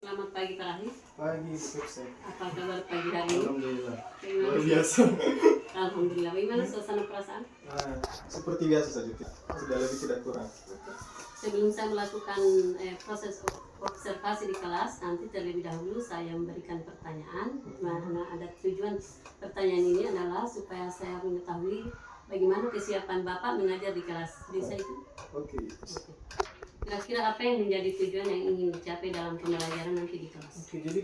Selamat pagi Pak Rahis. Pagi, sukses. Apa kabar pagi hari ini? Alhamdulillah. Gimana? Luar biasa. Alhamdulillah. Bagaimana suasana perasaan? Seperti biasa saja, tidak lebih tidak kurang. Sebelum saya melakukan proses observasi di kelas, nanti terlebih dahulu saya memberikan pertanyaan. Mana ada tujuan pertanyaan ini adalah supaya saya mengetahui bagaimana kesiapan Bapak mengajar di kelas. Bisa itu? Oke. Kira-kira apa yang menjadi tujuan yang ingin dicapai dalam pembelajaran nanti di kelas? Oke, jadi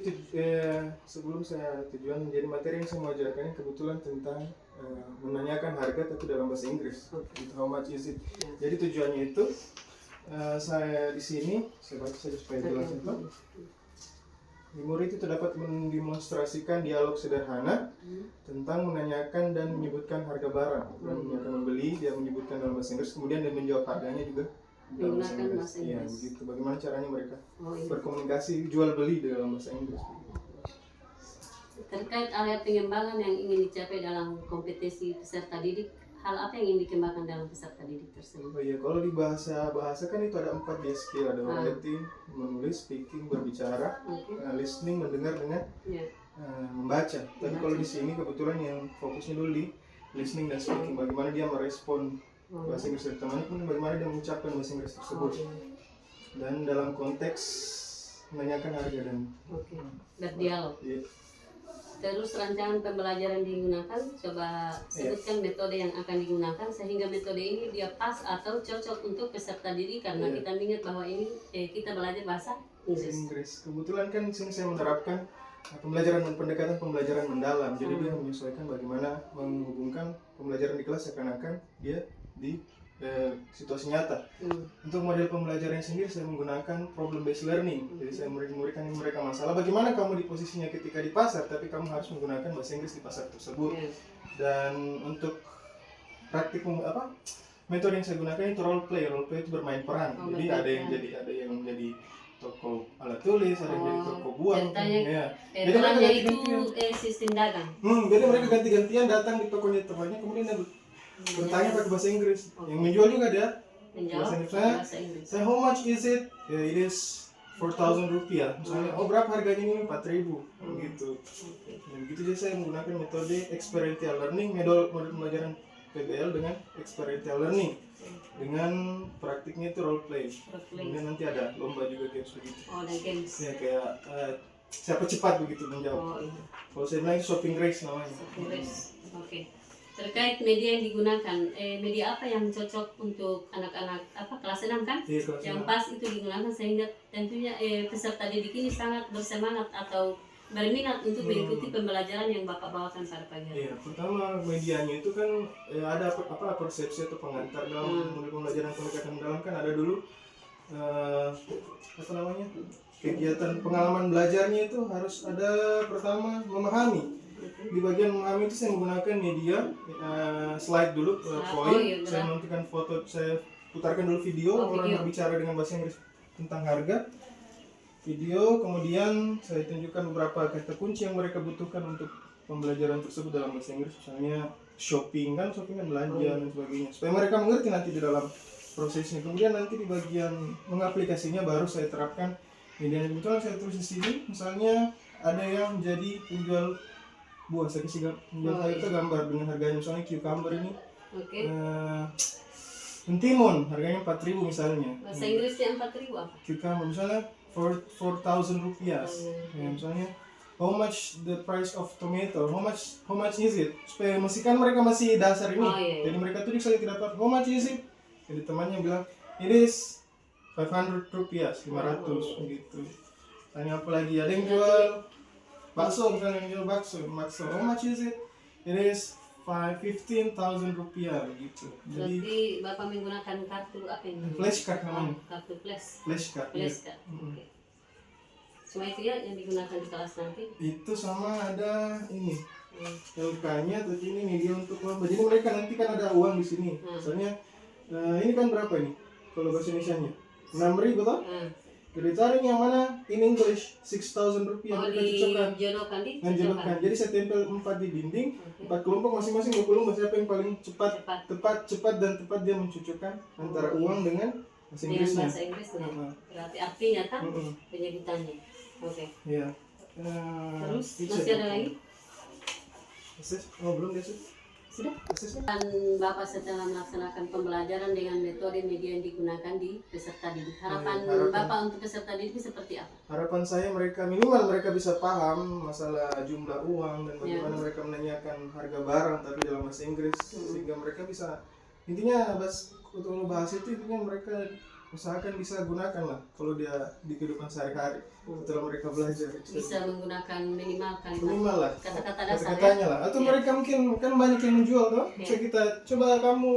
sebelum saya tujuan, jadi materi yang saya mau ajarkan ini kebetulan tentang menanyakan harga tapi dalam bahasa Inggris. Itu how much is it? Jadi tujuannya itu saya di sini, saya baca saja supaya jelas itu. Di murid itu dapat mendemonstrasikan dialog sederhana tentang menanyakan dan menyebutkan harga barang. Dan yang akan membeli, dia menyebutkan dalam bahasa Inggris, kemudian dia menjawab harganya juga dalam bahasa Inggris. Iya, begitu. Bagaimana caranya mereka berkomunikasi jual beli dalam bahasa Inggris? Terkait area pengembangan yang ingin dicapai dalam kompetisi peserta didik, hal apa yang ingin dikembangkan dalam peserta didik tersebut? Oh iya, kalau di bahasa kan itu ada 4 dia skill, ada writing, menulis, speaking, berbicara, listening, mendengar dengan membaca. Tapi kalau di sini kebetulan yang fokusnya dulu di listening dan speaking, bagaimana dia merespon bahasa Inggris dari temannya, kemudian bagaimana dia mengucapkan bahasa Inggris tersebut. Dan dalam konteks menanyakan harga dan berdialog. Iya. Terus rancangan pembelajaran digunakan, coba sebutkan metode yang akan digunakan sehingga metode ini dia pas atau cocok untuk peserta didik karena kita ingat bahwa ini kita belajar bahasa Inggris. Kebetulan kan di sini saya menerapkan pembelajaran dan pendekatan pembelajaran mendalam. Jadi dia menyesuaikan bagaimana menghubungkan pembelajaran di kelas seakan-akan dia di situasi nyata. Untuk model pembelajaran sendiri saya menggunakan problem based learning. Jadi saya memberikan mereka masalah bagaimana kamu di posisinya ketika di pasar, tapi kamu harus menggunakan bahasa Inggris di pasar tersebut. Dan untuk praktik metode yang saya gunakan itu role play. Role play itu bermain peran. Jadi ada yang jadi toko alat tulis, ada yang jadi toko buah. Jadi mereka itu sistem dagang. Jadi mereka ganti-gantian datang di tokonya kemudian bertanya pakai bahasa Inggris. Yang menjual juga dia bahasa Inggris. Saya how much is it? It is 4,000 rupiah. Misalnya, berapa harganya ini? 4.000 gitu. Dan begitu jadi saya menggunakan metode experiential learning, model pembelajaran PBL dengan experiential learning. Dengan praktiknya itu role play. Kemudian nanti ada lomba juga games begitu. Ada games. Ya kayak siapa cepat begitu menjawab. Kalau saya bilang shopping race namanya. Shopping race. Oke. Terkait media yang digunakan, media apa yang cocok untuk anak-anak kelas 6 kan? Iya, kelas 6. Yang pas itu digunakan sehingga tentunya peserta didik ini sangat bersemangat atau berminat untuk mengikuti pembelajaran yang Bapak bawakan pada pagi hari. Iya, pertama medianya itu kan ada persepsi atau pengantar dalam pembelajaran pendekatan mendalam kan ada dulu kegiatan pengalaman belajarnya itu harus ada pertama memahami. Di bagian memahami itu saya menggunakan media slide dulu, poin, saya menunjukkan foto, saya putarkan dulu video orang berbicara dengan bahasa Inggris tentang harga. Video, kemudian saya tunjukkan beberapa kata kunci yang mereka butuhkan untuk pembelajaran tersebut dalam bahasa Inggris, misalnya shopping kan belanja dan sebagainya, supaya mereka mengerti nanti di dalam prosesnya. Kemudian nanti di bagian mengaplikasinya baru saya terapkan media. Kebetulan saya tulis di sini, misalnya ada yang jadi penjual buah, saya kasih itu gambar dengan harganya, misalnya cucumber ini mentimun harganya 4.000 misalnya. Bahasa Inggrisnya 4.000 apa? Cucumber misalnya 4,000 rupiah. Misalnya how much the price of tomato, how much is it, supaya mereka masih dasar ini. Jadi mereka tuh saya tidak dapat how much is it, jadi temannya bilang it is 500 rupiah, 500 gitu. Tanya apa lagi, ada yang jual bakso, misalnya yang jual bakso, how much is it, it is 15,000 rupiah gitu. Jadi Bapak menggunakan kartu apa ini? Flashcard namanya. Kartu Flashcard. Oke. Semua itu ya yang digunakan di kelas nanti? Itu sama ada ini LK-nya atau ini media untuk lomba. Jadi mereka nanti kan ada uang di sini. Misalnya ini kan berapa ini? Kalau bahasa Indonesia-nya 6.000 toh? Jadi cari yang mana in English 6,000 rupiah mereka cocokkan. Menjolokkan. Jadi saya tempel 4 di dinding, 4 kelompok masing-masing 20 lomba, siapa yang paling cepat dan tepat dia mencocokkan antara uang dengan bahasa Inggrisnya. Berarti artinya kan penyebutannya. Oke. Iya. Terus Bisa masih ada dong. lagi? Assess? Oh belum dia sih. Sudah. Assessnya? Dan Bapak setelah melaksanakan pembelajaran dengan metode media yang digunakan di peserta didik, harapan harapan. Bapak untuk peserta didik seperti apa? Harapan saya mereka minimal mereka bisa paham masalah jumlah uang dan bagaimana Ya. mereka menanyakan harga barang tapi dalam bahasa Inggris sehingga mereka bisa intinya kalau bahasa itu intinya mereka usahakan bisa gunakan lah kalau dia di kehidupan sehari-hari setelah mereka belajar Bisa menggunakan minimal kalimat minimal lah kata-kata dasar kata-katanya ya? lah atau Ya. mereka mungkin kan banyak yang menjual toh Ya. bisa kita kamu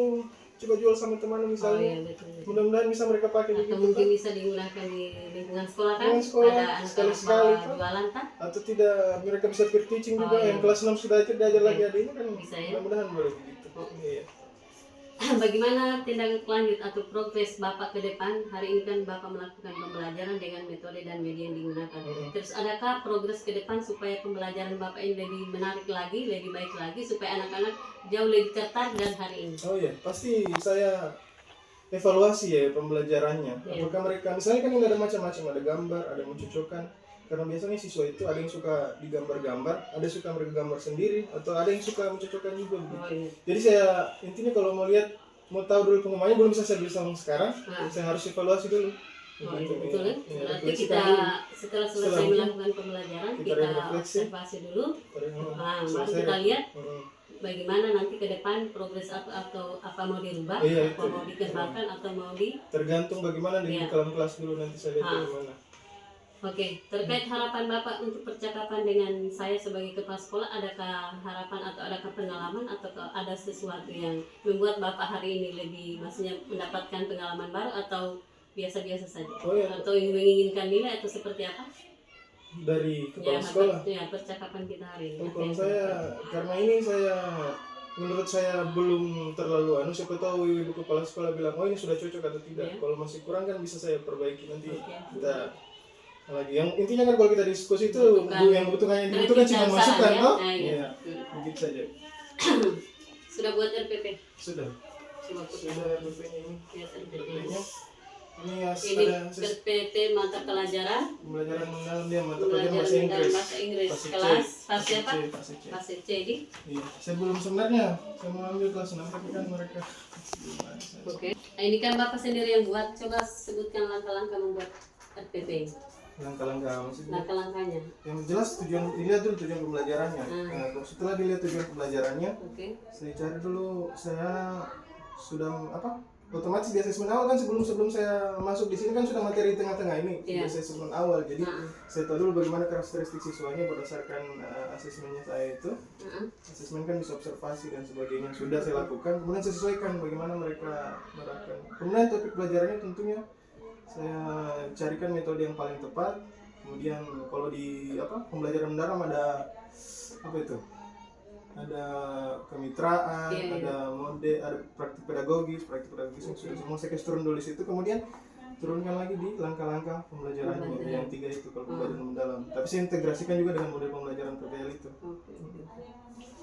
coba jual sama teman Oh misalnya iya betul. mudah-mudahan bisa mereka pakai Atau begitu mungkin toh. bisa digunakan di lingkungan sekolah kan? Lingkungan sekolah, Ada anak sekali-sekali, apa Pak. jualan kan? Atau tidak mereka bisa peer teaching Oh, juga iya. yang kelas 6 sudah itu diajar Oke. lagi adiknya kan Bisa ya? mudah-mudahan boleh begitu Oh. iya. Bagaimana tindak lanjut atau progres Bapak ke depan? Hari ini kan Bapak melakukan pembelajaran dengan metode dan media yang digunakan. Terus adakah progres ke depan supaya pembelajaran Bapak ini lebih menarik lagi, lebih baik lagi supaya anak-anak jauh lebih tertarik dari hari ini? Oh iya pasti saya evaluasi ya pembelajarannya Iya. apakah mereka misalnya kan ini ada macam-macam ada gambar ada mencocokkan karena biasanya siswa itu ada yang suka digambar-gambar ada suka mereka gambar sendiri atau ada yang suka mencocokkan juga begitu. Oh iya. Jadi saya intinya kalau mau lihat mau tahu dulu pengumumannya belum bisa saya bilang sekarang Ah. saya harus evaluasi dulu. Oh iya Begitu, betul ya. iya. Berarti Refleksikan kita dulu. setelah selesai Setelah melakukan pembelajaran kita kita refleksi. observasi dulu. Baru Selesai. kita lihat Mm-mm. bagaimana nanti ke depan progres atau apa mau dirubah, Iya, apa itu. mau dikembangkan atau mau di. Tergantung bagaimana di Iya. dalam kelas dulu nanti saya lihat Ah. bagaimana. Oke, terkait harapan Bapak untuk percakapan dengan saya sebagai kepala sekolah, adakah harapan atau adakah pengalaman atau ada sesuatu yang membuat Bapak hari ini lebih maksudnya mendapatkan pengalaman baru atau biasa-biasa saja? Oh iya. Atau menginginkan nilai atau seperti apa? Dari kepala sekolah. Ya, percakapan kita hari ini. Oh, kalau Apa yang- saya karena ini saya menurut saya belum terlalu siapa tahu ibu kepala sekolah bilang oh ini sudah cocok atau tidak. Iya. Kalau masih kurang kan bisa saya perbaiki nanti Oke. kita lagi. Yang intinya kan kalau kita diskusi itu Bukan- yang dibutuhkan cuma saran masukan ya. toh. Nah, iya. Iya. Begitu saja. Sudah buat RPP? Sudah. Coba aku Sudah RPP-nya ini. lihat RPP-nya. RPP. Ini Ini ada RPP mata pelajaran. pembelajaran mendalam dia mata pelajaran Pelajaran bahasa dalam Inggris. bahasa Inggris Fase C. kelas fase Fase apa? C, fase C. Fase C ini. Iya, saya belum sebenarnya saya mau ambil kelas 6 tapi kan mereka belum ada. Oke. Nah, ini kan Bapak sendiri yang buat. Coba sebutkan langkah-langkah membuat RPP. Langkah-langkah maksudnya. Langkah-langkahnya. Yang jelas tujuan dilihat dulu tujuan pembelajarannya. Hmm. Nah, kalau setelah dilihat tujuan pembelajarannya, Oke. saya cari dulu saya sudah otomatis di asesmen awal kan sebelum saya masuk di sini kan sudah materi tengah-tengah ini Iya. sudah asesmen awal jadi Nah, saya tahu dulu bagaimana karakteristik siswanya berdasarkan asesmennya saya itu. Asesmen kan bisa observasi dan sebagainya sudah saya lakukan kemudian saya sesuaikan bagaimana mereka menerapkan kemudian topik pelajarannya tentunya saya carikan metode yang paling tepat kemudian kalau di pembelajaran mendalam ada apa itu ada kemitraan Iya, iya. ada mode ada praktik pedagogis yang sudah semua saya kasih turun dulu di situ kemudian turunkan lagi di langkah-langkah pembelajarannya Pembelajaran. yang 3 itu kalau pembelajaran mendalam tapi saya integrasikan juga dengan model pembelajaran PPL itu. oke.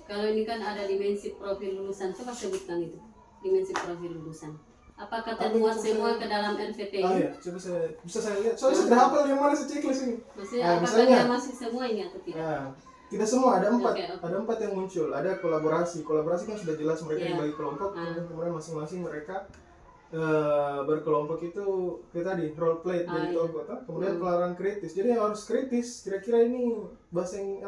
Kalau ini kan ada dimensi profil lulusan, coba sebutkan itu. Dimensi profil lulusan. Apakah termuat semua ke dalam RPP Oh ini? iya, coba bisa saya lihat. Soalnya saya sudah hafal yang mana saya checklist ini. Maksudnya Nah, apakah misalnya- dia masuk semua ini atau tidak? Nah, tidak semua ada 4. Oke, oke. Ada 4 yang muncul. Ada kolaborasi. Kolaborasi kan sudah jelas mereka Iya. dibagi kelompok. Ah. Kemudian masing-masing mereka berkelompok itu kayak tadi role play Ah, dari iya. tokoh. Kemudian pelajaran kritis. Jadi harus kritis. Kira-kira ini bahasa yang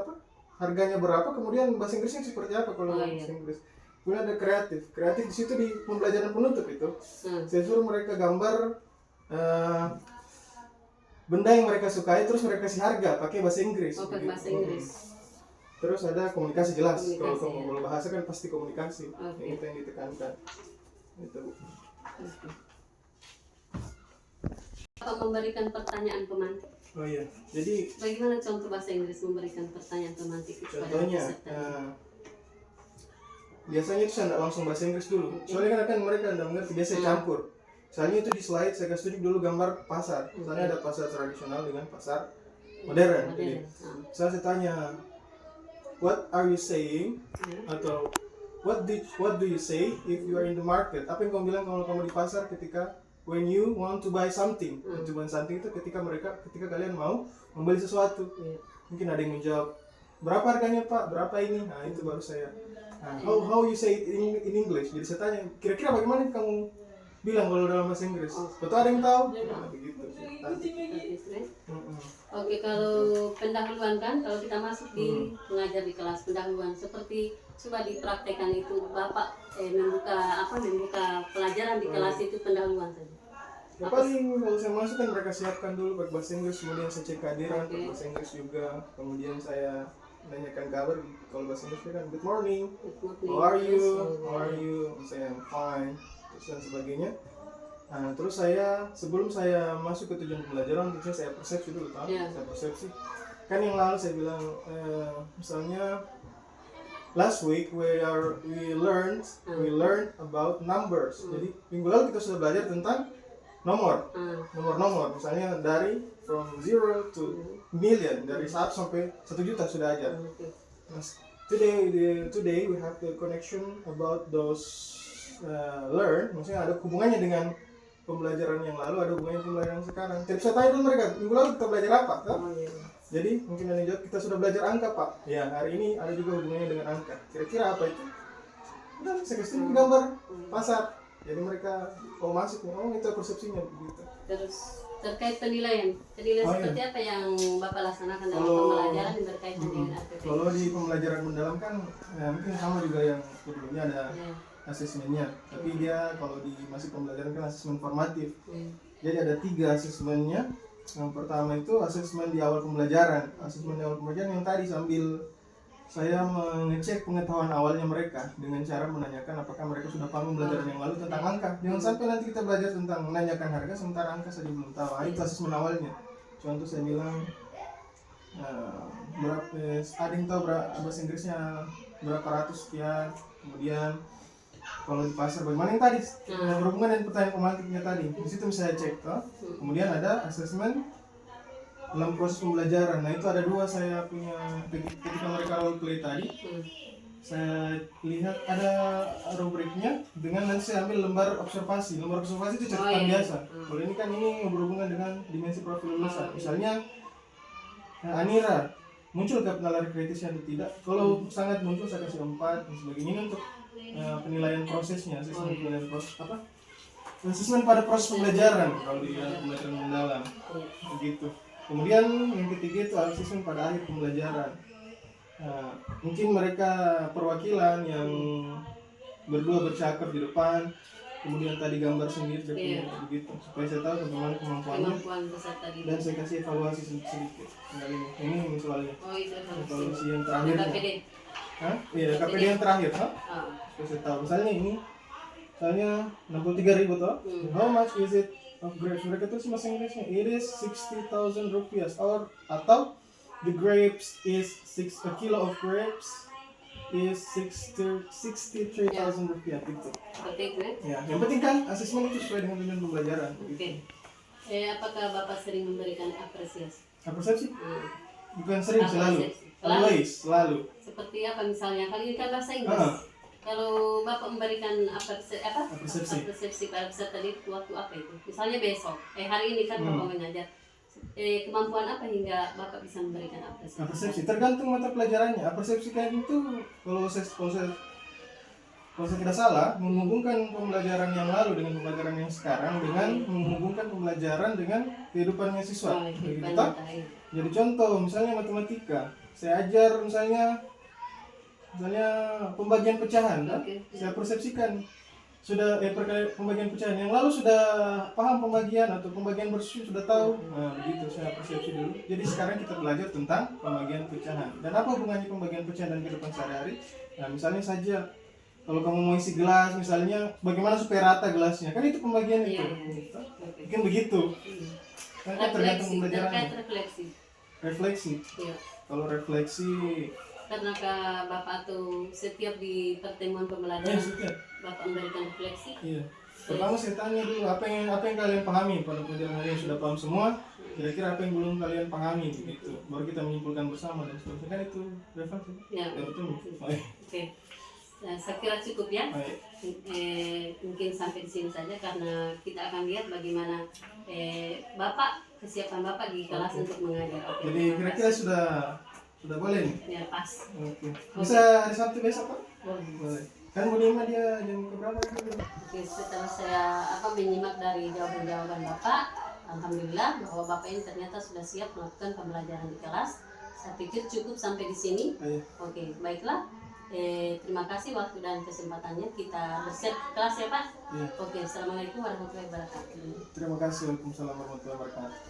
harganya berapa? Kemudian bahasa Inggrisnya seperti apa kalau Oh, iya. bahasa Inggris? Kemudian ada kreatif. Kreatif di situ di pembelajaran penutup itu. Saya suruh mereka gambar benda yang mereka sukai terus mereka kasih harga pakai bahasa Inggris. Oh, pakai bahasa Begitu. Inggris. Terus ada komunikasi jelas. Kalau Komunikasi, ya. kalau bahasa kan pasti komunikasi. Oke. Itu yang ditekankan. Itu. Apa memberikan pertanyaan pemantik? Oh iya. Jadi Bagaimana contoh bahasa Inggris memberikan pertanyaan pemantik kepada contohnya peserta? biasanya itu saya tidak langsung bahasa Inggris dulu. Soalnya kan mereka tidak mengerti. Biasa saya campur. Misalnya itu di slide saya kasih tunjuk dulu gambar pasar. Misalnya ada pasar tradisional dengan pasar modern. Jadi, saya tanya, what are you saying? Atau what do you say if you are in the market? Apa yang kamu bilang kalau kamu di pasar ketika when you want to buy something. Want to buy something itu ketika kalian mau membeli sesuatu. Mungkin ada yang menjawab, berapa harganya Pak? Berapa ini? Nah itu baru saya. Nah, how you say it in English? Jadi saya tanya, kira-kira bagaimana kamu bilang kalau dalam bahasa Inggris? Betul ada yang tahu? Nah, begitu. Oke, kalau pendahuluan kan, kalau kita masuk di mengajar di kelas pendahuluan, seperti coba dipraktekkan itu Bapak membuka pelajaran di kelas itu pendahuluan saja. Ya paling kalau saya masuk kan mereka siapkan dulu pakai bahasa Inggris, kemudian saya cek kehadiran pakai bahasa Inggris juga, kemudian saya menanyakan kabar kalau bahasa Inggris kan good morning, how are you, saya fine, terus dan sebagainya. Nah, terus sebelum saya masuk ke tujuan pembelajaran, tentunya saya persepsi dulu, saya persepsi. Kan yang lalu saya bilang, misalnya last week we learned about numbers. Jadi minggu lalu kita sudah belajar tentang nomor, misalnya dari from 0 to million, dari 1 sampai 1 juta sudah aja. Today we have the connection about those maksudnya ada hubungannya dengan pembelajaran yang lalu, ada hubungannya dengan pembelajaran sekarang. Jadi saya tanya dulu mereka, minggu lalu kita belajar apa? Jadi mungkin ada yang jawab, kita sudah belajar angka Pak. Ya, hari ini ada juga hubungannya dengan angka. Kira-kira apa itu? Dan saya kasih gambar pasar. Jadi mereka masuk, itu persepsinya begitu. Terus terkait penilaian seperti apa yang Bapak laksanakan dalam pembelajaran yang berkaitan dengan APP? Kalau di pembelajaran mendalam kan mungkin sama juga yang sebelumnya ada asesmennya, tapi dia kalau di masih pembelajaran kan asesmen formatif. Jadi ada 3 asesmennya. Yang pertama itu asesmen di awal pembelajaran. Asesmen di awal pembelajaran yang tadi sambil saya mengecek pengetahuan awalnya mereka dengan cara menanyakan apakah mereka sudah paham pembelajaran yang lalu tentang angka. Jangan sampai nanti kita belajar tentang menanyakan harga sementara angka saja belum tahu. Itu asesmen awalnya. Contoh saya bilang ada yang tahu bahasa Inggrisnya berapa ratus sekian. Kemudian kalau di pasar bagaimana yang tadi berhubungan dengan pertanyaan pemantiknya tadi. Di situ saya cek toh. Kemudian ada asesmen dalam proses pembelajaran. Nah itu ada 2 saya punya ketika mereka role play tadi. Saya lihat ada rubriknya dengan nanti saya ambil lembar observasi. Lembar observasi itu catatan biasa. Kalau ini kan ini berhubungan dengan dimensi profil lulusan. Misalnya Anira muncul ke penalaran kritisnya atau tidak. Kalau sangat muncul saya kasih 4 dan sebagainya. Ini untuk penilaian prosesnya, asesmen penilaian proses asesmen pada proses pembelajaran kalau di pembelajaran mendalam. Begitu. Kemudian yang ketiga itu asesmen pada akhir pembelajaran. Mungkin mereka perwakilan yang berdua bercakap di depan, kemudian tadi gambar sendiri begitu, supaya saya tahu bagaimana kemampuannya dan saya kasih evaluasi sedikit. Ini soalnya evaluasi yang terakhir. KPD yang terakhir, supaya saya tahu. Misalnya ini, misalnya 63.000 toh, how much is it? Of grapes, mereka tulis bahasa Inggrisnya it is 60,000 rupiah atau the grapes is a kilo of grapes is 63,000 rupiah gitu. Ya, yang penting kan asesmen itu sesuai dengan tujuan pembelajaran. Apakah Bapak sering memberikan apresiasi? Apresiasi? Bukan sering, selalu. Seperti apa misalnya? Kali ini kan bahasa Inggris. Kalau Bapak memberikan persepsi pada peserta tadi waktu apa itu? Misalnya besok, hari ini kan Bapak mengajar. Kemampuan apa hingga Bapak bisa memberikan apresiasi? Persepsi tergantung mata pelajarannya. Persepsi kan itu kalau saya tidak salah menghubungkan pembelajaran yang lalu dengan pembelajaran yang sekarang dengan menghubungkan pembelajaran dengan kehidupannya siswa. Jadi contoh misalnya matematika, saya ajar misalnya pembagian pecahan, saya persepsikan sudah pembagian pecahan yang lalu sudah paham pembagian atau pembagian bersih sudah tahu. Nah begitu saya persepsi dulu. Jadi sekarang kita belajar tentang pembagian pecahan dan apa hubungannya pembagian pecahan dan kehidupan sehari-hari. Nah misalnya saja kalau kamu mau isi gelas misalnya bagaimana supaya rata gelasnya, kan itu pembagian itu. Mungkin begitu. Kan tergantung pembelajarannya. Refleksi. Kalau refleksi karena Bapak tuh setiap di pertemuan pembelajaran Bapak memberikan refleksi. Iya. Pertama saya tanya dulu apa yang kalian pahami pada pelajaran kalian sudah paham semua. Kira-kira apa yang belum kalian pahami begitu. Baru kita menyimpulkan bersama dan seterusnya kan itu refleksi. Ya. Betul. Oke. saya kira cukup ya. Baik. Mungkin sampai di sini saja karena kita akan lihat bagaimana Bapak, kesiapan Bapak di kelas untuk mengajar. Oke, Jadi terima kira-kira kasih. sudah boleh nih? Ya, pas. Oke. Bisa hari Sabtu besok Pak? Boleh. Kan Bu Nima dia jam berapa itu? Oke, setelah saya menyimak dari jawaban-jawaban Bapak, alhamdulillah bahwa Bapak ini ternyata sudah siap melakukan pembelajaran di kelas. Saya pikir cukup sampai di sini. Ayo. Oke, baiklah. Terima kasih waktu dan kesempatannya. Kita bersiap ke kelas ya Pak. Iya. Oke, assalamualaikum warahmatullahi wabarakatuh. Terima kasih. Waalaikumsalam warahmatullahi wabarakatuh.